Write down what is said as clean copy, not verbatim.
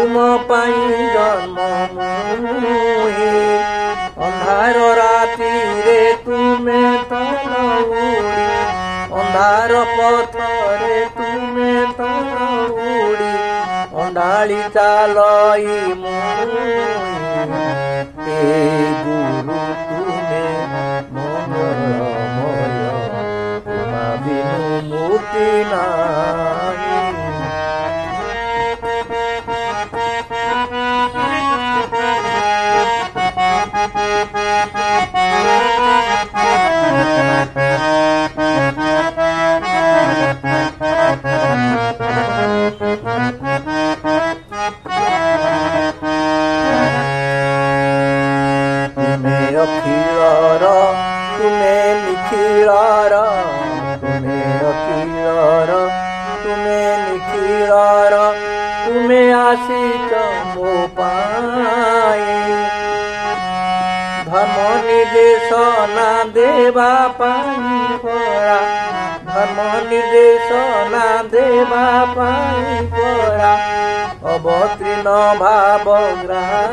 तुम पाई जन्म मुहे अंधार राति रे तुमे तल उड़ी अंधार पथरे तुमे तल उड़ी अंधाली चालई मुहे गुरु तुमे मंगलमय तुमा बिनु मुक्ति नाही अखिलर तुमे निखिलर तुमे अखिलर तुमे निखिलर तुमे आशिक मो पाई धर्म निर्देशना देवा पाई परा धर्म निर्देशना देवा पाई परा अवतीर्ण भावग्राही